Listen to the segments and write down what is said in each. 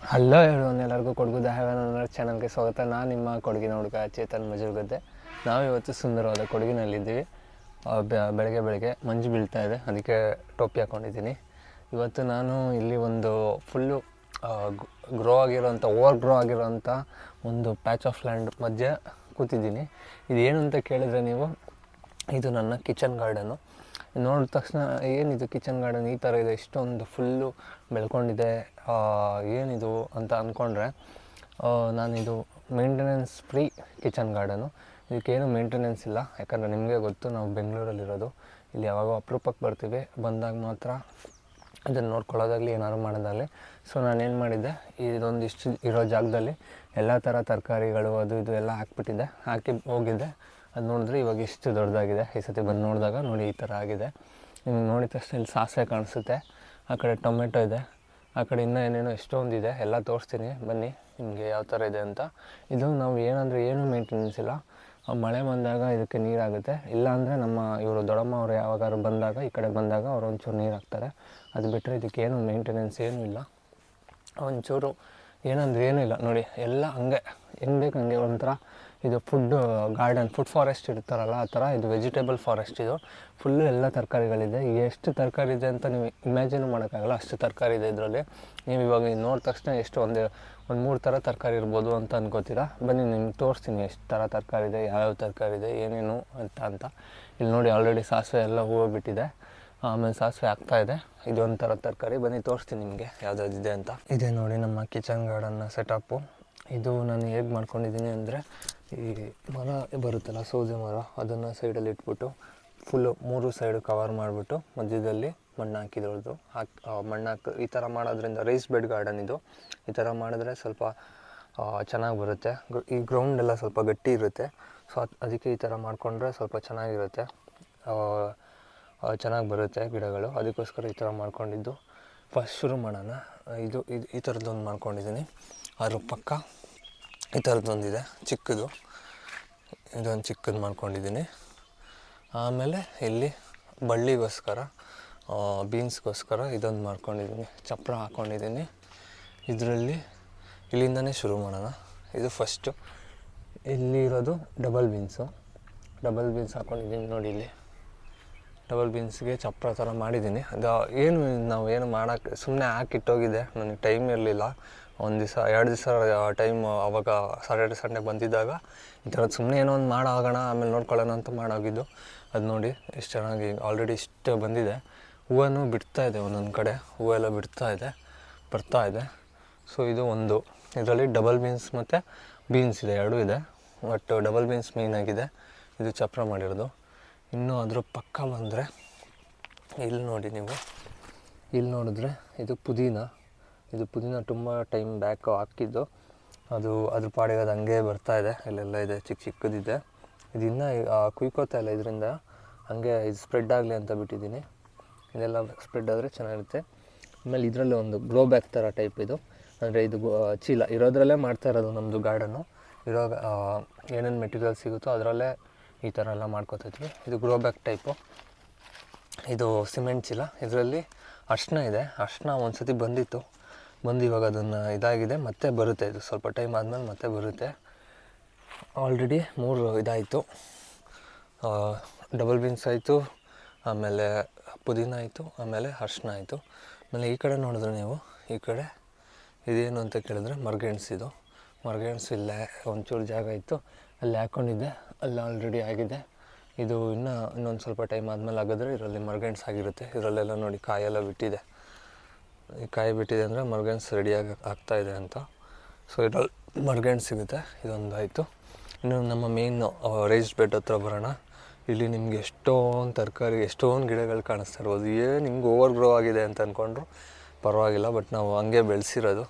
Hello everyone, ಎಲ್ಲರಿಗೂ ಕೊಡಗು ದಾಹವನ ಚಾನಲ್ಗೆ ಸ್ವಾಗತ. ನಾನು ನಿಮ್ಮ ಕೊಡಗಿನ ಹುಡುಗ ಚೇತನ್ ಮಜುರ್ಗದ್ದೆ. ನಾವು ಇವತ್ತು ಸುಂದರವಾದ ಕೊಡಗಿನಲ್ಲಿದ್ದೀವಿ. ಬೆಳಗ್ಗೆ ಮಂಜು ಬೀಳ್ತಾ ಇದೆ, ಅದಕ್ಕೆ ಟೋಪಿ ಹಾಕ್ಕೊಂಡಿದ್ದೀನಿ. ಇವತ್ತು ನಾನು ಇಲ್ಲಿ ಒಂದು ಫುಲ್ಲು ಓವರ್ ಗ್ರೋ ಆಗಿರೋಂಥ ಒಂದು ಪ್ಯಾಚ್ ಆಫ್ ಲ್ಯಾಂಡ್ ಮಧ್ಯೆ ಕೂತಿದ್ದೀನಿ. ಇದೇನು ಅಂತ ಕೇಳಿದ್ರೆ ನೀವು, ಇದು ನನ್ನ ಕಿಚನ್ ಗಾರ್ಡನ್ನು. ನೋಡಿದ ತಕ್ಷಣ ಏನಿದು ಕಿಚನ್ ಗಾರ್ಡನ್ ಈ ಥರ ಇದೆ, ಇಷ್ಟೊಂದು ಫುಲ್ಲು ಬೆಳ್ಕೊಂಡಿದೆ, ಏನಿದು ಅಂತ ಅಂದ್ಕೊಂಡ್ರೆ, ನಾನಿದು ಮೇಂಟೆನೆನ್ಸ್ ಫ್ರೀ ಕಿಚನ್ ಗಾರ್ಡನು. ಇದಕ್ಕೇನು ಮೇಂಟೆನೆನ್ಸ್ ಇಲ್ಲ, ಯಾಕಂದರೆ ನಿಮಗೆ ಗೊತ್ತು, ನಾವು ಬೆಂಗಳೂರಲ್ಲಿರೋದು. ಇಲ್ಲಿ ಯಾವಾಗೋ ಅಪರೂಪಕ್ಕೆ ಬರ್ತೀವಿ, ಬಂದಾಗ ಮಾತ್ರ ಇದನ್ನು ನೋಡ್ಕೊಳ್ಳೋದಾಗಲಿ ಏನಾದ್ರು ಮಾಡೋದಾಗಲಿ. ಸೊ ನಾನೇನು ಮಾಡಿದ್ದೆ, ಇದೊಂದಿಷ್ಟು ಇರೋ ಜಾಗದಲ್ಲಿ ಎಲ್ಲ ಥರ ತರಕಾರಿಗಳು ಅದು ಇದು ಎಲ್ಲ ಹಾಕಿ ಹೋಗಿದ್ದೆ. ಅದು ನೋಡಿದ್ರೆ ಇವಾಗ ಇಷ್ಟು ದೊಡ್ಡದಾಗಿದೆ. ಈ ಸತಿ ಬಂದು ನೋಡಿದಾಗ ನೋಡಿ ಈ ಥರ ಆಗಿದೆ. ನಿಮ್ಗೆ ನೋಡಿದ ತಕ್ಷಣ ಇಲ್ಲಿ ಸಾಸಿವೆ ಕಾಣಿಸುತ್ತೆ, ಆ ಕಡೆ ಟೊಮೆಟೊ ಇದೆ, ಆ ಕಡೆ ಇನ್ನೂ ಏನೇನೋ ಎಷ್ಟೊಂದಿದೆ, ಎಲ್ಲ ತೋರಿಸ್ತೀನಿ ಬನ್ನಿ ನಿಮಗೆ ಯಾವ ಥರ ಇದೆ ಅಂತ. ಇದು ನಾವು ಏನೂ ಮೇಂಟೆನೆನ್ಸ್ ಇಲ್ಲ. ಮಳೆ ಬಂದಾಗ ಇದಕ್ಕೆ ನೀರಾಗುತ್ತೆ, ಇಲ್ಲಾಂದರೆ ನಮ್ಮ ಇವರು ದೊಡ್ಡಮ್ಮ ಅವರು ಯಾವಾಗಾದ್ರು ಬಂದಾಗ ಈ ಕಡೆ ಬಂದಾಗ ಅವ್ರು ಒಂಚೂರು ನೀರು ಹಾಕ್ತಾರೆ. ಅದು ಬಿಟ್ಟರೆ ಇದಕ್ಕೇನು ಮೇಂಟೆನೆನ್ಸ್ ಏನೂ ಇಲ್ಲ. ಒಂಚೂರು ಏನೂ ಇಲ್ಲ ನೋಡಿ, ಎಲ್ಲ ಹಂಗೆ ಹೆಂಗೆ ಬೇಕು ಹಂಗೆ. ಒಂಥರ ಇದು ಫುಡ್ ಫಾರೆಸ್ಟ್ ಇರ್ತಾರಲ್ಲ ಆ ಥರ, ಇದು ವೆಜಿಟೇಬಲ್ ಫಾರೆಸ್ಟ್. ಇದು ಫುಲ್ಲು ಎಲ್ಲ ತರಕಾರಿಗಳಿದೆ. ಎಷ್ಟು ತರಕಾರಿ ಇದೆ ಅಂತ ನೀವು ಇಮ್ಯಾಜಿನ್ ಮಾಡೋಕ್ಕಾಗಲ್ಲ, ಅಷ್ಟು ತರಕಾರಿ ಇದೆ ಇದರಲ್ಲಿ. ನೀವು ಇವಾಗ ನೋಡಿದ ತಕ್ಷಣ ಎಷ್ಟು ಒಂದು 3 ಥರ ತರಕಾರಿ ಇರ್ಬೋದು ಅಂತ ಅನ್ಕೋತೀರಾ. ಬನ್ನಿ ನಿಮ್ಗೆ ತೋರಿಸ್ತೀನಿ ಎಷ್ಟು ಥರ ತರಕಾರಿ ಇದೆ, ಯಾವ್ಯಾವ ತರಕಾರಿ ಇದೆ, ಏನೇನು ಅಂತ. ಇಲ್ಲಿ ನೋಡಿ, ಆಲ್ರೆಡಿ ಸಾಸಿವೆ ಎಲ್ಲ ಹೂವು ಬಿಟ್ಟಿದೆ, ಆಮೇಲೆ ಸಾಸಿವೆ ಆಗ್ತಾಯಿದೆ. ಇದೊಂಥರ ತರಕಾರಿ, ಬನ್ನಿ ತೋರಿಸ್ತೀನಿ ನಿಮಗೆ ಯಾವುದಾದಿದೆ ಅಂತ. ಇದೆ ನೋಡಿ ನಮ್ಮ ಕಿಚನ್ ಗಾರ್ಡನ್ನ ಸೆಟಪ್ಪು. ಇದು ನಾನು ಹೇಗೆ ಮಾಡ್ಕೊಂಡಿದ್ದೀನಿ ಅಂದರೆ, ಈ ಮರ ಬರುತ್ತಲ್ಲ ಸೌದೆ ಮರ, ಅದನ್ನು ಸೈಡಲ್ಲಿ ಇಟ್ಬಿಟ್ಟು ಫುಲ್ಲು 3 ಸೈಡು ಕವರ್ ಮಾಡಿಬಿಟ್ಟು ಮಧ್ಯದಲ್ಲಿ ಮಣ್ಣು ಹಾಕಿದ್ರದ್ದು ಮಣ್ಣು ಈ ಥರ ಮಾಡೋದ್ರಿಂದ ರೈಸ್ ಬೆಡ್ ಗಾರ್ಡನ್ ಇದು. ಈ ಥರ ಮಾಡಿದ್ರೆ ಸ್ವಲ್ಪ ಚೆನ್ನಾಗಿ ಬರುತ್ತೆ. ಈ ಗ್ರೌಂಡೆಲ್ಲ ಸ್ವಲ್ಪ ಗಟ್ಟಿ ಇರುತ್ತೆ. ಸೊ ಅದಕ್ಕೆ ಈ ಥರ ಮಾಡಿಕೊಂಡ್ರೆ ಸ್ವಲ್ಪ ಚೆನ್ನಾಗಿರುತ್ತೆ, ಚೆನ್ನಾಗಿ ಬರುತ್ತೆ ಗಿಡಗಳು. ಅದಕ್ಕೋಸ್ಕರ ಈ ಥರ ಮಾಡ್ಕೊಂಡಿದ್ದು. ಫಸ್ಟ್ ಶುರು ಮಾಡೋಣ. ಇದು ಈ ಥರದ್ದೊಂದು ಮಾಡ್ಕೊಂಡಿದ್ದೀನಿ. ಅದ್ರ ಪಕ್ಕ ಈ ಥರದ್ದೊಂದಿದೆ ಚಿಕ್ಕದು, ಇದೊಂದು ಚಿಕ್ಕದು ಮಾಡ್ಕೊಂಡಿದ್ದೀನಿ. ಆಮೇಲೆ ಇಲ್ಲಿ ಬಳ್ಳಿಗೋಸ್ಕರ ಬೀನ್ಸ್ಗೋಸ್ಕರ ಇದೊಂದು ಮಾಡ್ಕೊಂಡಿದ್ದೀನಿ, ಚಪ್ಪರ ಹಾಕ್ಕೊಂಡಿದ್ದೀನಿ. ಇಲ್ಲಿಂದನೇ ಶುರು ಮಾಡೋಣ. ಇದು ಫಸ್ಟು. ಇಲ್ಲಿರೋದು ಡಬಲ್ ಬೀನ್ಸ್ ಹಾಕ್ಕೊಂಡಿದ್ದೀನಿ ನೋಡಿ. ಇಲ್ಲಿ ಡಬಲ್ ಬೀನ್ಸ್ಗೆ ಚಪ್ಪರ ಥರ ಮಾಡಿದ್ದೀನಿ. ಅದು ಏನು ಮಾಡೋಕ್ಕೆ ಸುಮ್ಮನೆ ಹಾಕಿಟ್ಟೋಗಿದೆ, ನನಗೆ ಟೈಮ್ ಇರಲಿಲ್ಲ. 2 ದಿವಸ ಟೈಮ್, ಆವಾಗ ಸಾಟರ್ಡೆ ಸಂಡೇ ಬಂದಿದ್ದಾಗ ಈ ಥರದ್ದು ಸುಮ್ಮನೆ ಏನೋ ಒಂದು ಮಾಡೋಣ ಆಮೇಲೆ ನೋಡ್ಕೊಳ್ಳೋಣ ಅಂತ ಮಾಡೋಗಿದ್ದು. ಅದು ನೋಡಿ ಎಷ್ಟು ಚೆನ್ನಾಗಿ ಆಲ್ರೆಡಿ ಇಷ್ಟು ಬಂದಿದೆ. ಹೂವನ್ನು ಬಿಡ್ತಾಯಿದೆ, ಒಂದೊಂದು ಕಡೆ ಹೂವೆಲ್ಲ ಬರ್ತಾಯಿದೆ. ಸೊ ಇದು ಒಂದು, ಇದರಲ್ಲಿ ಡಬಲ್ ಬೀನ್ಸ್ ಮತ್ತು ಬೀನ್ಸ್ ಇದೆ, ಎರಡೂ ಇದೆ. ಬಟ್ ಡಬಲ್ ಬೀನ್ಸ್ ಮೇಯ್ನಾಗಿದೆ, ಇದು ಚಪ್ಪರ ಮಾಡಿರೋದು. ಇನ್ನು ಅದ್ರ ಪಕ್ಕ ಬಂದರೆ ಇಲ್ಲಿ ನೋಡಿ ನೀವು, ಇಲ್ಲಿ ನೋಡಿದ್ರೆ ಇದು ಪುದೀನ ತುಂಬ ಟೈಮ್ ಬ್ಯಾಕ್ ಹಾಕಿದ್ದು. ಅದ್ರ ಪಾಡಿಗೆ ಅದು ಹಂಗೆ ಬರ್ತಾಯಿದೆ, ಇಲ್ಲೆಲ್ಲ ಇದೆ, ಚಿಕ್ಕದಿದೆ. ಇದನ್ನು ಕುಯ್ಕೋತಾ ಇಲ್ಲ, ಇದರಿಂದ ಹಂಗೆ ಇದು ಸ್ಪ್ರೆಡ್ ಆಗಲಿ ಅಂತ ಬಿಟ್ಟಿದ್ದೀನಿ. ಇದೆಲ್ಲ ಸ್ಪ್ರೆಡ್ ಆದರೆ ಚೆನ್ನಾಗಿರುತ್ತೆ. ಆಮೇಲೆ ಇದರಲ್ಲಿ ಒಂದು ಗ್ರೋ ಬ್ಯಾಗ್ ಥರ ಟೈಪ್ ಇದು, ಅಂದರೆ ಇದು ಚೀಲ ಇರೋದ್ರಲ್ಲೇ ಮಾಡ್ತಾ ಇರೋದು ನಮ್ಮದು ಗಾರ್ಡನ್ನು. ಏನೇನು ಮೆಟೀರಿಯಲ್ ಸಿಗುತ್ತೋ ಅದರಲ್ಲೇ ಈ ಥರ ಎಲ್ಲ ಮಾಡ್ಕೋತಿದ್ವಿ. ಇದು ಗ್ರೋ ಬ್ಯಾಗ್ ಟೈಪು. ಇದು ಸಿಮೆಂಟ್ ಚೀಲ. ಇದರಲ್ಲಿ ಅರ್ಶಿನ ಇದೆ. ಅರ್ಶಿನ ಒಂದು ಸತಿ ಬಂದು ಇವಾಗ ಅದನ್ನು ಇದಾಗಿದೆ, ಮತ್ತೆ ಬರುತ್ತೆ. ಇದು ಸ್ವಲ್ಪ ಟೈಮ್ ಆದಮೇಲೆ ಮತ್ತೆ ಬರುತ್ತೆ. ಆಲ್ರೆಡಿ 3 ಇದಾಯಿತು, ಡಬಲ್ ಬೀನ್ಸ್ ಆಯಿತು, ಆಮೇಲೆ ಪುದೀನ ಆಯಿತು, ಆಮೇಲೆ ಅರ್ಶಿನ ಆಯಿತು. ಆಮೇಲೆ ಈ ಕಡೆ ನೋಡಿದ್ರೆ ನೀವು, ಈ ಕಡೆ ಇದೇನು ಅಂತ ಕೇಳಿದ್ರೆ ಮರಗೆಣಸು ಇಲ್ಲೇ ಒಂಚೂರು ಜಾಗ ಇತ್ತು, ಅಲ್ಲಿ ಹಾಕ್ಕೊಂಡಿದ್ದೆ, ಅಲ್ಲಿ ಆಲ್ರೆಡಿ ಆಗಿದೆ. ಇದು ಇನ್ನೊಂದು ಸ್ವಲ್ಪ ಟೈಮ್ ಆದಮೇಲೆ ಆಗಿದ್ರೆ ಇದರಲ್ಲಿ ಮರಗೆಣಸು ಆಗಿರುತ್ತೆ. ಇದರಲ್ಲೆಲ್ಲ ನೋಡಿ ಕಾಯೆಲ್ಲ ಬಿಟ್ಟಿದೆ. ಈ ಕಾಯಿ ಬಿಟ್ಟಿದೆ ಅಂದರೆ ಮರಗೆಣಸು ರೆಡಿಯಾಗಿ ಆಗ್ತಾಯಿದೆ ಅಂತ. ಸೊ ಇದರಲ್ಲಿ ಮರಗೆಣಸು ಸಿಗುತ್ತೆ. ಇದೊಂದಾಯಿತು. ಇನ್ನು ನಮ್ಮ ಮೇನ್ ರೈಸ್ಡ್ ಬೆಡ್ ಹತ್ರ ಬರೋಣ. ಇಲ್ಲಿ ನಿಮಗೆ ಎಷ್ಟೊಂದು ತರಕಾರಿ, ಎಷ್ಟೊಂದು ಗಿಡಗಳು ಕಾಣಿಸ್ತಾ ಇರ್ಬೋದು. ನಿಮ್ಗೆ ಓವರ್ ಗ್ರೋ ಆಗಿದೆ ಅಂತ ಅಂದ್ಕೊಂಡ್ರು ಪರವಾಗಿಲ್ಲ, ಬಟ್ ನಾವು ಹಂಗೆ ಬೆಳೆಸಿರೋದು.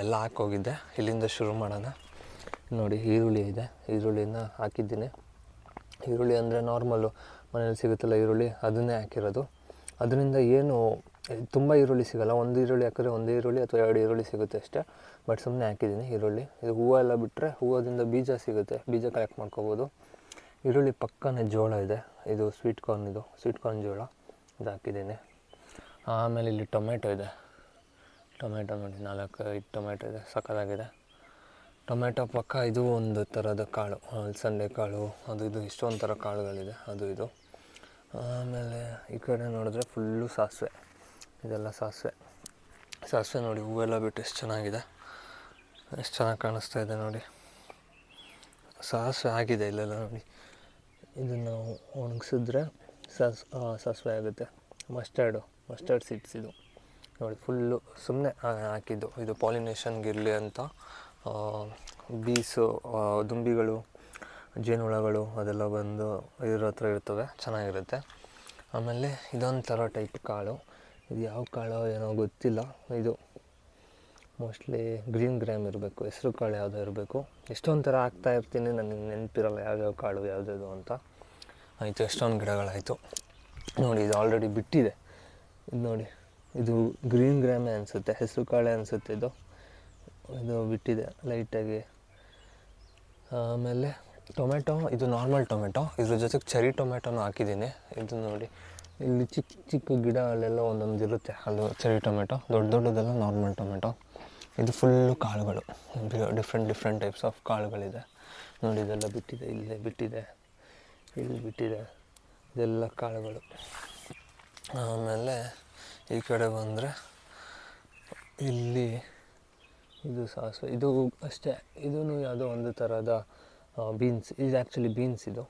ಎಲ್ಲ ಹಾಕೋಗಿದ್ದೆ. ಇಲ್ಲಿಂದ ಶುರು ಮಾಡೋಣ. ನೋಡಿ, ಈರುಳ್ಳಿ ಇದೆ, ಈರುಳ್ಳಿನ ಹಾಕಿದ್ದೀನಿ. ಈರುಳ್ಳಿ ಅಂದರೆ ನಾರ್ಮಲ್ಲು ಮನೇಲಿ ಸಿಗುತ್ತಲ್ಲ ಈರುಳ್ಳಿ, ಅದನ್ನೇ ಹಾಕಿರೋದು. ಅದರಿಂದ ಏನು ತುಂಬ ಈರುಳ್ಳಿ ಸಿಗೋಲ್ಲ, ಒಂದು ಈರುಳ್ಳಿ ಹಾಕಿದ್ರೆ ಒಂದೇ ಈರುಳ್ಳಿ ಅಥವಾ 2 ಈರುಳ್ಳಿ ಸಿಗುತ್ತೆ ಅಷ್ಟೇ. ಬಟ್ ಸುಮ್ಮನೆ ಹಾಕಿದ್ದೀನಿ ಈರುಳ್ಳಿ. ಇದು ಹೂವು ಎಲ್ಲ ಬಿಟ್ಟರೆ ಹೂವದಿಂದ ಬೀಜ ಸಿಗುತ್ತೆ, ಬೀಜ ಕಲೆಕ್ಟ್ ಮಾಡ್ಕೋಬೋದು. ಈರುಳ್ಳಿ ಪಕ್ಕನೇ ಜೋಳ ಇದೆ, ಇದು ಸ್ವೀಟ್ ಕಾರ್ನ್ ಜೋಳ, ಇದು ಹಾಕಿದ್ದೀನಿ. ಆಮೇಲೆ ಇಲ್ಲಿ ಟೊಮೆಟೊ ಇದೆ. ಟೊಮೆಟೊ ನೋಡಿ 4-5 ಟೊಮೆಟೊ ಇದೆ, ಸಕ್ಕತ್ತಾಗಿದೆ. ಟೊಮೆಟೊ ಪಕ್ಕ ಇದು ಒಂದು ಥರದ ಕಾಳು, ಅಲಸಂದೆ ಕಾಳು, ಅದು ಇದು ಇಷ್ಟೊಂದು ಥರ ಕಾಳುಗಳಿದೆ, ಅದು ಇದು. ಆಮೇಲೆ ಈ ಕಡೆ ನೋಡಿದ್ರೆ ಫುಲ್ಲು ಸಾಸಿವೆ, ಇದೆಲ್ಲ ಸಾಸಿವೆ ನೋಡಿ, ಹೂವೆಲ್ಲ ಬಿಟ್ಟು ಎಷ್ಟು ಚೆನ್ನಾಗಿದೆ, ಎಷ್ಟು ಚೆನ್ನಾಗಿ ಕಾಣಿಸ್ತಾ ಇದೆ ನೋಡಿ. ಸಾಸಿವೆ ಆಗಿದೆ ಇಲ್ಲೆಲ್ಲ ನೋಡಿ. ಇದನ್ನು ನಾವು ಒಣಗಿಸಿದ್ರೆ ಸಾಸಿವೆ ಆಗುತ್ತೆ. ಮಸ್ಟರ್ಡ್ ಸೀಡ್ಸ್ ಇದು ನೋಡಿ, ಫುಲ್ಲು ಸುಮ್ಮನೆ ಹಾಕಿದ್ದು. ಇದು ಪಾಲಿನೇಷನ್ಗಿರಲಿ ಅಂತ ಬೀಸು, ದುಂಬಿಗಳು, ಜೇನುಹುಳಗಳು ಅದೆಲ್ಲ ಬಂದು ಇದ್ರ ಹತ್ರ ಇರ್ತವೆ, ಚೆನ್ನಾಗಿರುತ್ತೆ. ಆಮೇಲೆ ಇದೊಂದು ಥರ ಟೈಪ್ ಕಾಳು, ಇದು ಯಾವ ಕಾಳು ಏನೋ ಗೊತ್ತಿಲ್ಲ. ಇದು ಮೋಸ್ಟ್ಲಿ ಗ್ರೀನ್ ಗ್ರಾಮ್ ಇರಬೇಕು, ಹೆಸರು ಕಾಳು ಯಾವುದೋ ಇರಬೇಕು. ಎಷ್ಟೊಂದು ಥರ ಹಾಕ್ತಾಯಿರ್ತೀನಿ, ನನಗೆ ನೆನಪಿರಲ್ಲ ಯಾವ್ಯಾವ ಕಾಳು ಯಾವುದ್ಯಾವುದು ಅಂತ. ಆಯಿತು, ಎಷ್ಟೊಂದು ಗಿಡಗಳಾಯಿತು ನೋಡಿ. ಇದು ಆಲ್ರೆಡಿ ಬಿಟ್ಟಿದೆ, ಇದು ನೋಡಿ, ಇದು ಗ್ರೀನ್ ಗ್ರಾಮೇ ಅನಿಸುತ್ತೆ, ಹೆಸರು ಕಾಳೇ ಅನಿಸುತ್ತೆ. ಇದು ಬಿಟ್ಟಿದೆ ಲೈಟಾಗಿ. ಆಮೇಲೆ ಟೊಮೆಟೊ, ಇದು ನಾರ್ಮಲ್ ಟೊಮೆಟೊ, ಇದ್ರ ಜೊತೆಗೆ ಚೆರಿ ಟೊಮೆಟೊನೂ ಹಾಕಿದ್ದೀನಿ. ಇದು ನೋಡಿ, ಇಲ್ಲಿ ಚಿಕ್ಕ ಚಿಕ್ಕ ಗಿಡ ಅಲ್ಲೆಲ್ಲ ಒಂದೊಂದು ಇರುತ್ತೆ, ಅದು ಚೆರಿ ಟೊಮೆಟೊ. ದೊಡ್ಡದೆಲ್ಲ ನಾರ್ಮಲ್ ಟೊಮೆಟೊ. ಇದು ಫುಲ್ಲು ಕಾಳುಗಳು, ಡಿಫ್ರೆಂಟ್ ಟೈಪ್ಸ್ ಆಫ್ ಕಾಳುಗಳಿದೆ ನೋಡಿ. ಇದೆಲ್ಲ ಬಿಟ್ಟಿದೆ, ಇಲ್ಲೇ ಬಿಟ್ಟಿದೆ, ಇಲ್ಲಿ ಬಿಟ್ಟಿದೆ, ಇದೆಲ್ಲ ಕಾಳುಗಳು. ಆಮೇಲೆ ಈ ಕಡೆ ಬಂದರೆ ಇಲ್ಲಿ ಇದು ಸಾಸಿವೆ, ಇದು ಅಷ್ಟೇ. ಇದೂ ಯಾವುದೋ ಒಂದು ಥರದ ಬೀನ್ಸ್, ಇದು ಆ್ಯಕ್ಚುಲಿ ಬೀನ್ಸ್. ಇದು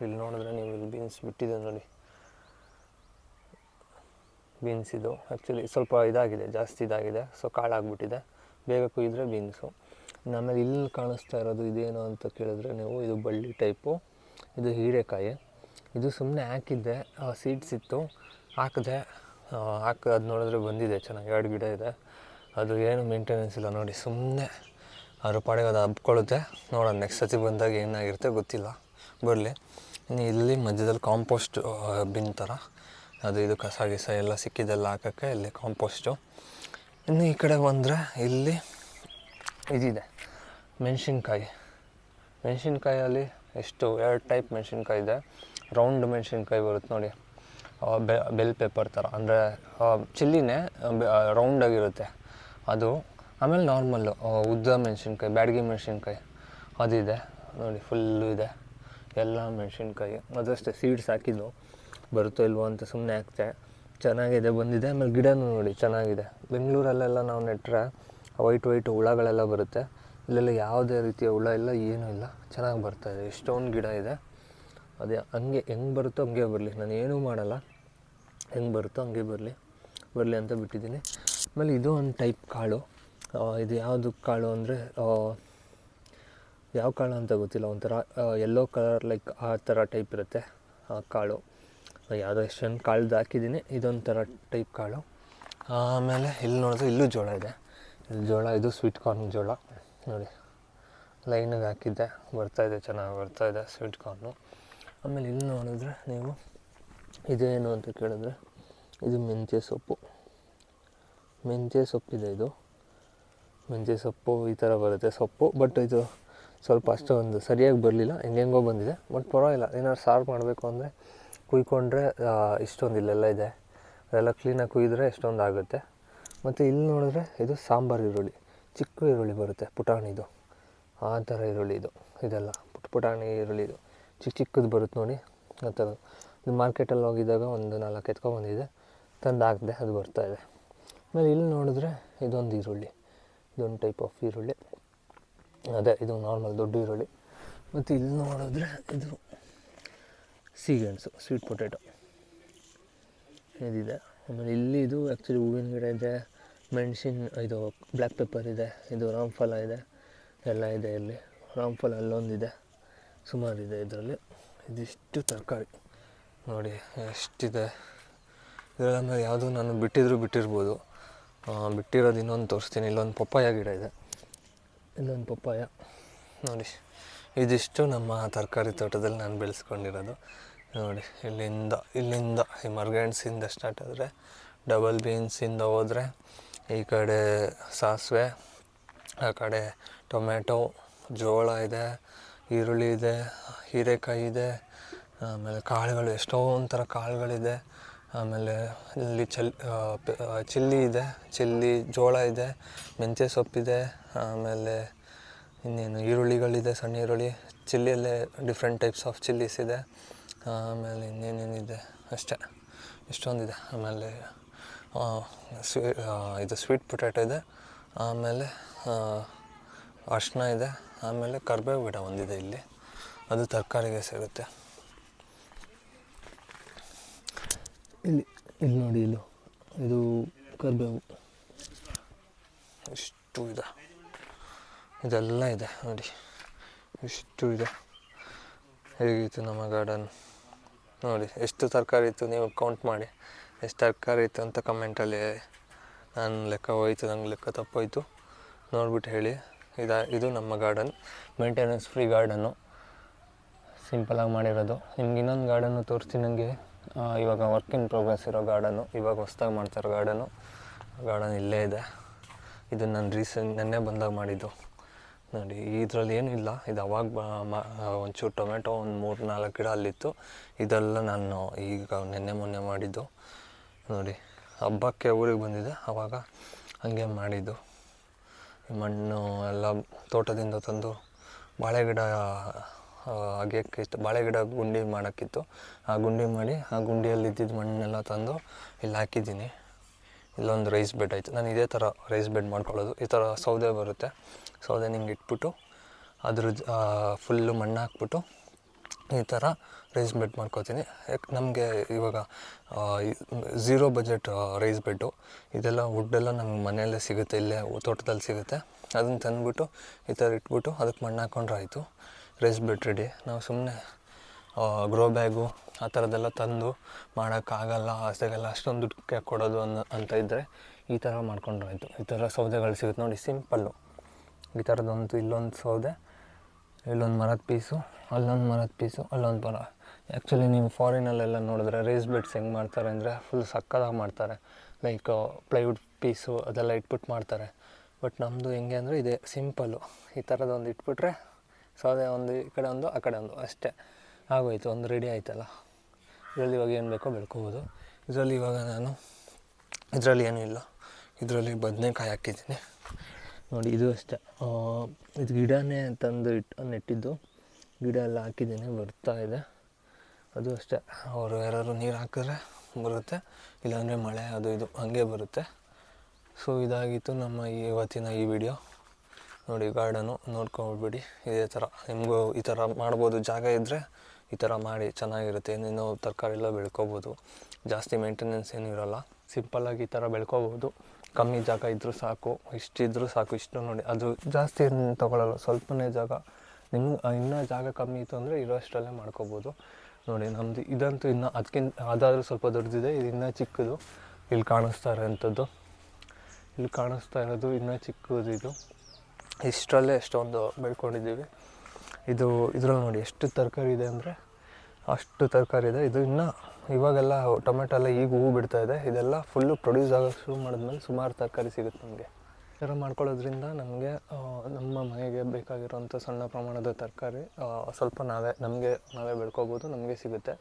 ಇಲ್ಲಿ ನೋಡಿದ್ರೆ ನೀವು, ಇಲ್ಲಿ ಬೀನ್ಸ್ ಬಿಟ್ಟಿದೆ ನೋಡಿ. ಬೀನ್ಸ್ ಇದು ಆ್ಯಕ್ಚುಲಿ ಸ್ವಲ್ಪ ಇದಾಗಿದೆ, ಜಾಸ್ತಿ ಇದಾಗಿದೆ, ಸೊ ಕಾಳಾಗ್ಬಿಟ್ಟಿದೆ. ಬೇಗ ಕುಯ್ದರೆ ಬೀನ್ಸು. ಆಮೇಲೆ ಇಲ್ಲಿ ಕಾಣಿಸ್ತಾ ಇರೋದು ಇದೇನು ಅಂತ ಕೇಳಿದ್ರೆ ನೀವು, ಇದು ಬಳ್ಳಿ ಟೈಪು, ಇದು ಹೀರೆಕಾಯಿ. ಇದು ಸುಮ್ಮನೆ ಹಾಕಿದ್ದೆ, ಸೀಡ್ಸ್ ಇತ್ತು, ಹಾಕಿದೆ. ಅದು ನೋಡಿದ್ರೆ ಬಂದಿದೆ ಚೆನ್ನಾಗಿ, 2 ಗಿಡ ಇದೆ. ಅದು ಏನು ಮೇಂಟೆನೆನ್ಸ್ ಇಲ್ಲ ನೋಡಿ, ಸುಮ್ಮನೆ ಅದ್ರ ಪಾಡಿಗೆ ಅದು ಹಬ್ಕೊಳ್ಳುತ್ತೆ. ನೋಡೋಣ ನೆಕ್ಸ್ಟ್ ಸತಿ ಬಂದಾಗ ಏನಾಗಿರುತ್ತೆ ಗೊತ್ತಿಲ್ಲ, ಬರಲಿ. ಇನ್ನು ಇಲ್ಲಿ ಮಧ್ಯದಲ್ಲಿ ಕಾಂಪೋಸ್ಟ್ ಬಿನ್ ಥರ, ಅದು ಇದು ಕಸ ಗಿಸ ಎಲ್ಲ ಸಿಕ್ಕಿದ್ದೆಲ್ಲ ಹಾಕೋಕ್ಕೆ ಇಲ್ಲಿ ಕಾಂಪೋಸ್ಟು. ಇನ್ನು ಈ ಕಡೆ ಬಂದರೆ ಇಲ್ಲಿ ಇದಿದೆ ಮೆಣಸಿನ್ಕಾಯಲ್ಲಿ ಎಷ್ಟು 2 ಟೈಪ್ ಮೆಣಸಿನ್ಕಾಯಿ ಇದೆ. ರೌಂಡ್ ಮೆಣಸಿನ್ಕಾಯಿ ಬರುತ್ತೆ ನೋಡಿ, ಬೆಲ್ ಪೆಪ್ಪರ್ ಥರ, ಅಂದರೆ ಚಿಲ್ಲಿನೇ ರೌಂಡಾಗಿರುತ್ತೆ ಅದು. ಆಮೇಲೆ ನಾರ್ಮಲ್ಲು ಉದ್ದ ಮೆಣಸಿನ್ಕಾಯಿ, ಬ್ಯಾಡಗಿ ಮೆಣಸಿನ್ಕಾಯಿ ಅದಿದೆ ನೋಡಿ, ಫುಲ್ಲು ಇದೆ ಎಲ್ಲ ಮೆಣಸಿನ್ಕಾಯಿ. ಅದಷ್ಟೇ ಸೀಡ್ಸ್ ಹಾಕಿದ್ದು, ಬರುತ್ತೋ ಇಲ್ವೋ ಅಂತ ಸುಮ್ಮನೆ ಹಾಕ್ತೆ. ಚೆನ್ನಾಗಿದೆ, ಬಂದಿದೆ. ಆಮೇಲೆ ಗಿಡನೂ ನೋಡಿ ಚೆನ್ನಾಗಿದೆ. ಬೆಂಗಳೂರಲ್ಲೆಲ್ಲ ನಾವು ನೆಟ್ಟರೆ ವೈಟ್ ಹುಳಗಳೆಲ್ಲ ಬರುತ್ತೆ, ಇಲ್ಲೆಲ್ಲ ಯಾವುದೇ ರೀತಿಯ ಹುಳ ಇಲ್ಲ, ಏನೂ ಇಲ್ಲ, ಚೆನ್ನಾಗಿ ಬರ್ತಾಯಿದೆ. ಎಷ್ಟೊಂದು ಗಿಡ ಇದೆ. ಅದೇ ಹಂಗೆ ಹೆಂಗೆ ಬರುತ್ತೋ ಹಂಗೆ ಬರಲಿ, ನಾನು ಏನೂ ಮಾಡಲ್ಲ, ಹೆಂಗೆ ಬರುತ್ತೋ ಹಂಗೆ ಬರಲಿ ಅಂತ ಬಿಟ್ಟಿದ್ದೀನಿ. ಆಮೇಲೆ ಇದು ಒಂದು ಟೈಪ್ ಕಾಳು. ಇದು ಯಾವುದು ಕಾಳು ಅಂದರೆ ಯಾವ ಕಾಳು ಅಂತ ಗೊತ್ತಿಲ್ಲ, ಒಂಥರ ಯೆಲ್ಲೋ ಕಲರ್ ಲೈಕ್ ಆ ಥರ ಟೈಪ್ ಇರುತ್ತೆ ಆ ಕಾಳು. ಯಾವುದೋ ಎಷ್ಟೊಂದು ಕಾಳ್ದು ಹಾಕಿದ್ದೀನಿ, ಇದೊಂದು ಥರ ಟೈಪ್ ಕಾಳು. ಆಮೇಲೆ ಇಲ್ಲಿ ನೋಡಿದ್ರೆ ಇಲ್ಲೂ ಜೋಳ ಇದೆ, ಇಲ್ಲಿ ಜೋಳ, ಇದು ಸ್ವೀಟ್ ಕಾರ್ನ್ ಜೋಳ ನೋಡಿ, ಲೈನಿಗೆ ಹಾಕಿದ್ದೆ, ಬರ್ತಾಯಿದೆ, ಚೆನ್ನಾಗಿ ಬರ್ತಾಯಿದೆ ಸ್ವೀಟ್ ಕಾರ್ನು. ಆಮೇಲೆ ಇಲ್ಲಿ ನೋಡಿದ್ರೆ ನೀವು, ಇದೇನು ಅಂತ ಕೇಳಿದ್ರೆ ಇದು ಮೆಂತ್ಯ ಸೊಪ್ಪಿದೆ. ಇದು ಮೆಂತ್ಯ ಸೊಪ್ಪು ಈ ಥರ ಬರುತ್ತೆ ಸೊಪ್ಪು, ಬಟ್ ಇದು ಸ್ವಲ್ಪ ಅಷ್ಟೊಂದು ಸರಿಯಾಗಿ ಬರಲಿಲ್ಲ, ಹೆಂಗೆಂಗೋ ಬಂದಿದೆ. ಬಟ್ ಪರವಾಗಿಲ್ಲ, ಏನಾದ್ರು ಸಾರು ಮಾಡಬೇಕು ಅಂದರೆ ಕುಯ್ಕೊಂಡ್ರೆ ಇಷ್ಟೊಂದು ಇಲ್ಲೆಲ್ಲ ಇದೆ, ಅದೆಲ್ಲ ಕ್ಲೀನಾಗಿ ಕುಯ್ದರೆ ಎಷ್ಟೊಂದು ಆಗುತ್ತೆ. ಮತ್ತು ಇಲ್ಲಿ ನೋಡಿದ್ರೆ ಇದು ಸಾಂಬಾರು ಈರುಳ್ಳಿ, ಚಿಕ್ಕ ಈರುಳ್ಳಿ ಬರುತ್ತೆ, ಪುಟಾಣಿದು, ಆ ಥರ ಈರುಳ್ಳಿ ಇದೆಲ್ಲ ಪುಟಾಣಿ ಈರುಳ್ಳಿ. ಇದು ಚಿಕ್ಕದು ಬರುತ್ತೆ ನೋಡಿ ಆ ಥರ. ಇದು ಮಾರ್ಕೆಟಲ್ಲಿ ಹೋಗಿದ್ದಾಗ ಒಂದು 4 ಎತ್ಕೊಂಡ್ಬಂದಿದೆ, ತಂದು ಹಾಕಿದೆ, ಅದು ಬರ್ತಾಯಿದೆ. ಆಮೇಲೆ ಇಲ್ಲಿ ನೋಡಿದ್ರೆ ಇದೊಂದು ಈರುಳ್ಳಿ, ಇದೊಂದು ಟೈಪ್ ಆಫ್ ಈರುಳ್ಳಿ, ಅದೇ ಇದು ನಾರ್ಮಲ್ ದೊಡ್ಡ ಈರುಳ್ಳಿ. ಮತ್ತು ಇಲ್ಲಿ ನೋಡಿದ್ರೆ ಇದು ಸೀಗೆಣಸು, ಸ್ವೀಟ್ ಪೊಟ್ಯಾಟೊ ಇದಿದೆ. ಆಮೇಲೆ ಇಲ್ಲಿ ಇದು ಆ್ಯಕ್ಚುಲಿ ಹೂವಿನ ಗಿಡ ಇದೆ, ಇದು ಬ್ಲ್ಯಾಕ್ ಪೆಪ್ಪರ್ ಇದೆ, ಇದು ರಾಮಫಲ ಇದೆ, ಎಲ್ಲ ಇದೆ. ಇಲ್ಲಿ ರಾಮಫಲ ಅಲ್ಲೊಂದಿದೆ, ಸುಮಾರಿದೆ ಇದರಲ್ಲಿ. ಇದಿಷ್ಟು ತರಕಾರಿ ನೋಡಿ ಎಷ್ಟಿದೆ. ಇದೆಲ್ಲ ಮೇಲೆ ಯಾವುದೂ ನಾನು ಬಿಟ್ಟಿರ್ಬೋದು, ಬಿಟ್ಟಿರೋದು ಇನ್ನೊಂದು ತೋರಿಸ್ತೀನಿ. ಇಲ್ಲೊಂದು ಪಪ್ಪಾಯ ಗಿಡ ಇದೆ, ಇಲ್ಲೊಂದು ಪಪ್ಪಾಯ ನೋಡಿ. ಇದಿಷ್ಟು ನಮ್ಮ ತರಕಾರಿ ತೋಟದಲ್ಲಿ ನಾನು ಬೆಳೆಸ್ಕೊಂಡಿರೋದು ನೋಡಿ. ಇಲ್ಲಿಂದ ಈ ಮರ್ಗೆಣ್ಸಿಂದ ಸ್ಟಾರ್ಟ್ ಆದರೆ ಡಬಲ್ ಬೀನ್ಸಿಂದ ಹೋದರೆ ಈ ಕಡೆ ಸಾಸಿವೆ, ಆ ಕಡೆ ಟೊಮೆಟೊ, ಜೋಳ ಇದೆ, ಈರುಳ್ಳಿ ಇದೆ, ಹೀರೆಕಾಯಿ ಇದೆ, ಆಮೇಲೆ ಕಾಳುಗಳು ಎಷ್ಟೊಂದು ಥರ ಕಾಳುಗಳಿದೆ. ಆಮೇಲೆ ಇಲ್ಲಿ ಚಿಲ್ಲಿ ಇದೆ, ಚಿಲ್ಲಿ ಜೋಳ ಇದೆ, ಮೆಂತ್ಯ ಸೊಪ್ಪಿದೆ, ಆಮೇಲೆ ಇನ್ನೇನು ಈರುಳ್ಳಿಗಳಿದೆ, ಸಣ್ಣ ಈರುಳ್ಳಿ, ಚಿಲ್ಲಿಯಲ್ಲೇ ಡಿಫ್ರೆಂಟ್ ಟೈಪ್ಸ್ ಆಫ್ ಚಿಲ್ಲೀಸ್ ಇದೆ. ಆಮೇಲೆ ಇನ್ನೇನೇನಿದೆ ಅಷ್ಟೇ, ಇಷ್ಟೊಂದಿದೆ. ಆಮೇಲೆ ಇದು ಸ್ವೀಟ್ ಪೊಟ್ಯಾಟೊ ಇದೆ, ಆಮೇಲೆ ಅರಿಶಿನ ಇದೆ, ಆಮೇಲೆ ಕರಿಬೇವು ಗಿಡ ಒಂದಿದೆ ಇಲ್ಲಿ, ಅದು ತರಕಾರಿಗೆ ಸಿಗುತ್ತೆ. ಇಲ್ಲಿ ನೋಡಿ, ಇದು ಕರಿಬೇವು ಇಷ್ಟು ಇದೆ, ಇದೆಲ್ಲ ಇದೆ ನೋಡಿ, ಇಷ್ಟು ಇದೆ. ಹೇಗಿತ್ತು ನಮ್ಮ ಗಾರ್ಡನ್ ನೋಡಿ, ಎಷ್ಟು ತರಕಾರಿ ಇತ್ತು ನೀವು ಕೌಂಟ್ ಮಾಡಿ, ಎಷ್ಟು ತರಕಾರಿ ಇತ್ತು ಅಂತ ಕಮೆಂಟಲ್ಲಿ. ನಾನು ಲೆಕ್ಕ ಹೋಯ್ತು, ನಂಗೆ ಲೆಕ್ಕ ತಪ್ಪೋಯ್ತು, ನೋಡ್ಬಿಟ್ಟು ಹೇಳಿ. ಇದು ನಮ್ಮ ಗಾರ್ಡನ್, ಮೇಂಟೆನೆನ್ಸ್ ಫ್ರೀ ಗಾರ್ಡನ್ನು, ಸಿಂಪಲಾಗಿ ಮಾಡಿರೋದು. ನಿಮ್ಗೆ ಇನ್ನೊಂದು ಗಾರ್ಡನ್ನು ತೋರಿಸ್ತೀನಿ. ನನಗೆ ಇವಾಗ ವರ್ಕ್ ಇನ್ ಪ್ರೋಗ್ರೆಸ್ ಇರೋ ಗಾರ್ಡನ್ನು, ಇವಾಗ ಹೊಸ್ದಾಗಿ ಮಾಡ್ತಾರೋ ಗಾರ್ಡನ್ ಇಲ್ಲೇ ಇದೆ. ಇದು ನಾನು ನೆನ್ನೆ ಬಂದಾಗ ಮಾಡಿದ್ದು ನೋಡಿ. ಇದರಲ್ಲಿ ಏನೂ ಇಲ್ಲ, ಇದು ಅವಾಗ ಒಂಚೂರು ಟೊಮೆಟೊ ಒಂದು 3-4 ಗಿಡ ಅಲ್ಲಿತ್ತು. ಇದೆಲ್ಲ ನಾನು ಈಗ ನೆನ್ನೆ ಮೊನ್ನೆ ಮಾಡಿದ್ದು ನೋಡಿ. ಹಬ್ಬಕ್ಕೆ ಊರಿಗೆ ಬಂದಿದ್ದೆ, ಆವಾಗ ಹಾಗೆ ಮಾಡಿದ್ದು. ಮಣ್ಣು ಎಲ್ಲ ತೋಟದಿಂದ ತಂದು ಬಾಳೆ ಗಿಡ ಅಗೆಯೋಕ್ಕಿತ್ತು, ಬಾಳೆ ಗಿಡ ಗುಂಡಿ ಮಾಡೋಕ್ಕಿತ್ತು. ಆ ಗುಂಡಿ ಮಾಡಿ, ಆ ಗುಂಡಿಯಲ್ಲಿ ಇದ್ದಿದ್ದು ಮಣ್ಣೆಲ್ಲ ತಂದು ಇಲ್ಲಿ ಹಾಕಿದ್ದೀನಿ. ಇಲ್ಲೊಂದು ರೈಸ್ ಬೆಡ್ ಆಯಿತು. ನಾನು ಇದೇ ಥರ ರೈಸ್ ಬೆಡ್ ಮಾಡ್ಕೊಳ್ಳೋದು. ಈ ಥರ ಸೌದೆ ಬರುತ್ತೆ, ಸೌದೆ ಹಿಂಗೆ ಇಟ್ಬಿಟ್ಟು ಅದ್ರ ಫುಲ್ಲು ಮಣ್ಣು ಹಾಕ್ಬಿಟ್ಟು ಈ ಥರ ರೈಸ್ ಬೆಡ್ ಮಾಡ್ಕೋತೀನಿ. ಯಾಕೆ ನಮಗೆ ಇವಾಗ 0 ಬಜೆಟ್ ರೈಸ್ ಬೆಡ್ಡು. ಇದೆಲ್ಲ ವುಡ್ಡೆಲ್ಲ ನಮ್ಗೆ ಮನೆಯಲ್ಲೇ ಸಿಗುತ್ತೆ, ಇಲ್ಲೇ ತೋಟದಲ್ಲಿ ಸಿಗುತ್ತೆ. ಅದನ್ನು ತಂದುಬಿಟ್ಟು ಈ ಥರ ಇಟ್ಬಿಟ್ಟು ಅದಕ್ಕೆ ಮಣ್ಣು ಹಾಕ್ಕೊಂಡ್ರೆ ಆಯಿತು, ರೈಸ್ ಬೆಡ್ ರೆಡಿ. ನಾವು ಸುಮ್ಮನೆ ಗ್ರೋ ಬ್ಯಾಗು ಆ ಥರದ್ದೆಲ್ಲ ತಂದು ಮಾಡೋಕ್ಕಾಗಲ್ಲ, ಆಸೆಗೆಲ್ಲ ಅಷ್ಟೊಂದು ದುಡ್ಡು ಕೊಡೋದು ಅಂತ ಇದ್ದರೆ ಈ ಥರ ಮಾಡ್ಕೊಂಡ್ರೆ ಆಯಿತು. ಈ ಥರ ಸೌದೆಗಳು ಸಿಗುತ್ತೆ ನೋಡಿ, ಸಿಂಪಲ್ಲು. ಈ ಥರದ್ದೊಂದು ಇಲ್ಲೊಂದು ಸೌದೆ, ಇಲ್ಲೊಂದು ಮರದ ಪೀಸು, ಅಲ್ಲೊಂದು ಮರದ ಪೀಸು, ಅಲ್ಲೊಂದು ಮರ. ಆ್ಯಕ್ಚುಲಿ ನೀವು ಫಾರಿನಲ್ಲೆಲ್ಲ ನೋಡಿದ್ರೆ ರೈಸ್ ಬೆಡ್ಸ್ ಹೆಂಗೆ ಮಾಡ್ತಾರೆ ಅಂದರೆ ಫುಲ್ ಸಕ್ಕತ್ತಾಗಿ ಮಾಡ್ತಾರೆ. ಲೈಕ್ ಪ್ಲೈವುಡ್ ಪೀಸು ಅದೆಲ್ಲ ಇಟ್ಬಿಟ್ಟು ಮಾಡ್ತಾರೆ. ಬಟ್ ನಮ್ಮದು ಹೆಂಗೆ ಅಂದರೆ ಇದೆ ಸಿಂಪಲ್ಲು. ಈ ಥರದೊಂದು ಇಟ್ಬಿಟ್ರೆ ಸೌದೆ ಒಂದು ಈ ಕಡೆ ಒಂದು ಆ ಕಡೆ ಒಂದು ಅಷ್ಟೇ ಆಗೋಯ್ತು, ಒಂದು ರೆಡಿ ಆಯ್ತಲ್ಲ. ಇದರಲ್ಲಿ ಇವಾಗ ಏನು ಬೇಕೋ ಬೆಳ್ಕೊಬೋದು. ಇದರಲ್ಲಿ ಇವಾಗ ನಾನು ಇದರಲ್ಲಿ ಏನೂ ಇಲ್ಲ, ಇದರಲ್ಲಿ ಬದನೆಕಾಯಿ ಹಾಕಿದ್ದೀನಿ ನೋಡಿ. ಇದು ಅಷ್ಟೇ, ಇದು ಗಿಡನೇ ತಂದು ನೆಟ್ಟಿದ್ದು ಗಿಡ ಎಲ್ಲ ಹಾಕಿದ್ದೀನಿ, ಬರ್ತಾ ಇದೆ. ಅದು ಅಷ್ಟೇ, ಅವರು ಯಾರು ನೀರು ಹಾಕಿದ್ರೆ ಬರುತ್ತೆ, ಇಲ್ಲಾಂದರೆ ಮಳೆ ಅದು ಇದು ಹಾಗೆ ಬರುತ್ತೆ. ಸೊ ಇದಾಗಿತ್ತು ನಮ್ಮ ಇವತ್ತಿನ ಈ ವಿಡಿಯೋ ನೋಡಿ. ಗಾರ್ಡನು ನೋಡ್ಕೊಂಡ್ಬಿಡಿ. ಇದೇ ಥರ ನಿಮಗೂ ಈ ಥರ ಮಾಡ್ಬೋದು, ಜಾಗ ಇದ್ದರೆ ಈ ಥರ ಮಾಡಿ, ಚೆನ್ನಾಗಿರುತ್ತೆ. ಏನೇನೋ ತರಕಾರಿ ಎಲ್ಲ ಬೆಳ್ಕೊಬೋದು, ಜಾಸ್ತಿ ಮೇಂಟೆನೆನ್ಸ್ ಏನೂ ಇರೋಲ್ಲ. ಸಿಂಪಲ್ಲಾಗಿ ಈ ಥರ ಬೆಳ್ಕೊಬೋದು. ಕಮ್ಮಿ ಜಾಗ ಇದ್ದರೂ ಸಾಕು, ಇಷ್ಟಿದ್ರೂ ಸಾಕು. ಇಷ್ಟು ನೋಡಿ, ಅದು ಜಾಸ್ತಿ ಏನು ತೊಗೊಳ್ಳಲ್ಲ, ಸ್ವಲ್ಪನೇ ಜಾಗ. ನಿಮ್ಗೆ ಇನ್ನೂ ಜಾಗ ಕಮ್ಮಿ ಇತ್ತು ಅಂದರೆ ಇರೋಷ್ಟರಲ್ಲೇ ಮಾಡ್ಕೊಬೋದು ನೋಡಿ. ನಮ್ಮದು ಇದಂತೂ ಇನ್ನೂ ಅದಾದರೂ ಸ್ವಲ್ಪ ದೊಡ್ಡದಿದೆ, ಇದು ಇನ್ನೂ ಚಿಕ್ಕದು. ಇಲ್ಲಿ ಕಾಣಿಸ್ತಾ ಇರೋಂಥದ್ದು, ಇಲ್ಲಿ ಕಾಣಿಸ್ತಾ ಇರೋದು ಇನ್ನೂ ಚಿಕ್ಕದು. ಇದು ಇಷ್ಟರಲ್ಲೇ ಎಷ್ಟೊಂದು ಬೆಳ್ಕೊಂಡಿದ್ದೀವಿ. ಇದ್ರಲ್ಲಿ ನೋಡಿ ಎಷ್ಟು ತರಕಾರಿ ಇದೆ ಅಂದರೆ ಅಷ್ಟು ತರಕಾರಿ ಇದೆ. ಇದು ಇನ್ನೂ ಇವಾಗೆಲ್ಲ ಟೊಮೆಟೊ ಎಲ್ಲ ಈಗ ಹೂವು ಬಿಡ್ತಾಯಿದೆ. ಇದೆಲ್ಲ ಫುಲ್ಲು ಪ್ರೊಡ್ಯೂಸ್ ಆಗೋಕ್ಕೆ ಶುರು ಮಾಡಿದ್ಮೇಲೆ ಸುಮಾರು ತರಕಾರಿ ಸಿಗುತ್ತೆ ನಮಗೆ. ಈ ಥರ ಮಾಡ್ಕೊಳ್ಳೋದ್ರಿಂದ ನಮಗೆ ನಮ್ಮ ಮನೆಗೆ ಬೇಕಾಗಿರೋಂಥ ಸಣ್ಣ ಪ್ರಮಾಣದ ತರಕಾರಿ ಸ್ವಲ್ಪ ನಾವೇ ಬೆಳ್ಕೊಬೋದು, ನಮಗೆ ಸಿಗುತ್ತೆ.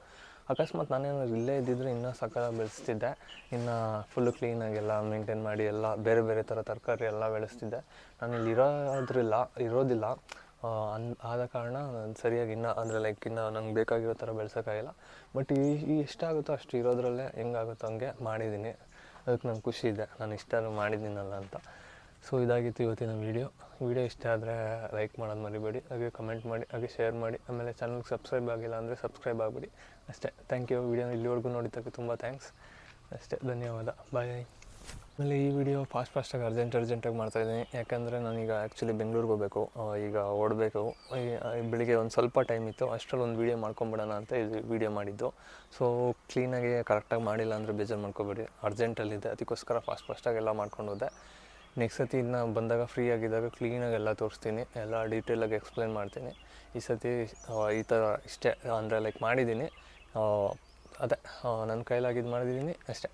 ಅಕಸ್ಮಾತ್ ನಾನೇನಾದ್ರು ಇಲ್ಲೇ ಇದ್ದಿದ್ರೆ ಇನ್ನೂ ಸಕ್ಕತ್ತಾಗಿ ಬೆಳೆಸ್ತಿದ್ದೆ, ಇನ್ನು ಫುಲ್ಲು ಕ್ಲೀನಾಗೆಲ್ಲ ಮೇಂಟೈನ್ ಮಾಡಿ ಎಲ್ಲ ಬೇರೆ ಬೇರೆ ಥರ ತರಕಾರಿ ಎಲ್ಲ ಬೆಳೆಸ್ತಿದ್ದೆ. ನಾನು ಇಲ್ಲಿ ಇರೋದಿಲ್ಲ ಆದ ಕಾರಣ ನಾನು ಸರಿಯಾಗಿ ಅಂದರೆ ಇನ್ನು ನಂಗೆ ಬೇಕಾಗಿರೋ ಥರ ಬೆಳೆಸೋಕ್ಕಾಗಿಲ್ಲ. ಬಟ್ ಈ ಎಷ್ಟಾಗುತ್ತೋ ಅಷ್ಟು ಇರೋದ್ರಲ್ಲೇ ಹೆಂಗಾಗುತ್ತೋ ಹಂಗೆ ಮಾಡಿದ್ದೀನಿ. ಅದಕ್ಕೆ ನಂಗೆ ಖುಷಿ ಇದೆ, ನಾನು ಇಷ್ಟಾದ್ರೂ ಮಾಡಿದ್ದೀನಲ್ಲ ಅಂತ. ಸೊ ಇದಾಗಿತ್ತು ಇವತ್ತಿನ ವಿಡಿಯೋ ಇಷ್ಟ ಆದರೆ ಲೈಕ್ ಮಾಡೋದು ಮರಿಬೇಡಿ, ಹಾಗೆ ಕಮೆಂಟ್ ಮಾಡಿ, ಹಾಗೆ ಶೇರ್ ಮಾಡಿ. ಆಮೇಲೆ ಚಾನಲ್ಗೆ ಸಬ್ಸ್ಕ್ರೈಬ್ ಆಗಿಲ್ಲ ಅಂದರೆ ಸಬ್ಸ್ಕ್ರೈಬ್ ಆಗಿಬಿಡಿ ಅಷ್ಟೇ. Thank you. ವಿಡಿಯೋನ ಇಲ್ಲಿವರೆಗೂ ನೋಡಿದ್ದಕ್ಕೆ ತುಂಬ ಥ್ಯಾಂಕ್ಸ್ ಅಷ್ಟೇ, ಧನ್ಯವಾದ, ಬಾಯ್. ಆಮೇಲೆ ಈ ವಿಡಿಯೋ ಫಾಸ್ಟಾಗಿ ಅರ್ಜೆಂಟಾಗಿ ಮಾಡ್ತಾಯಿದ್ದೀನಿ, ಯಾಕಂದರೆ ನಾನೀಗ ಆ್ಯಕ್ಚುಲಿ ಬೆಂಗಳೂರಿಗೆ ಹೋಗಬೇಕು, ಈಗ ಓಡಬೇಕು. ಬೆಳಿಗ್ಗೆ ಒಂದು ಸ್ವಲ್ಪ ಟೈಮ್ ಇತ್ತು, ಅಷ್ಟರಲ್ಲಿ ಒಂದು ವೀಡಿಯೋ ಮಾಡ್ಕೊಂಬಿಡೋಣ ಅಂತ ಇದು ವೀಡಿಯೋ ಮಾಡಿದ್ದು. ಸೊ ಕ್ಲೀನಾಗಿ ಕರೆಕ್ಟಾಗಿ ಮಾಡಿಲ್ಲ ಅಂದರೆ ಬೇಜಾರು ಮಾಡ್ಕೊಬೇಡಿ, ಅರ್ಜೆಂಟಲ್ಲಿದೆ, ಅದಕ್ಕೋಸ್ಕರ ಫಾಸ್ಟಾಗೆಲ್ಲ ಮಾಡ್ಕೊಂಡು ಹೋದೆ. ನೆಕ್ಸ್ಟ್ ಸತಿ ಇನ್ನು ಬಂದಾಗ ಫ್ರೀ ಆಗಿದ್ದಾಗ ಕ್ಲೀನಾಗಿ ಎಲ್ಲ ತೋರಿಸ್ತೀನಿ, ಎಲ್ಲ ಡೀಟೇಲಾಗಿ ಎಕ್ಸ್ಪ್ಲೇನ್ ಮಾಡ್ತೀನಿ. ಈ ಸತಿ ಈ ಥರ ಇಷ್ಟೇ ಅಂದರೆ ಮಾಡಿದ್ದೀನಿ, ಅದೇ ನನ್ನ ಕೈಲಾಗಿದ್ದು ಮಾಡಿದ್ದೀನಿ ಅಷ್ಟೇ.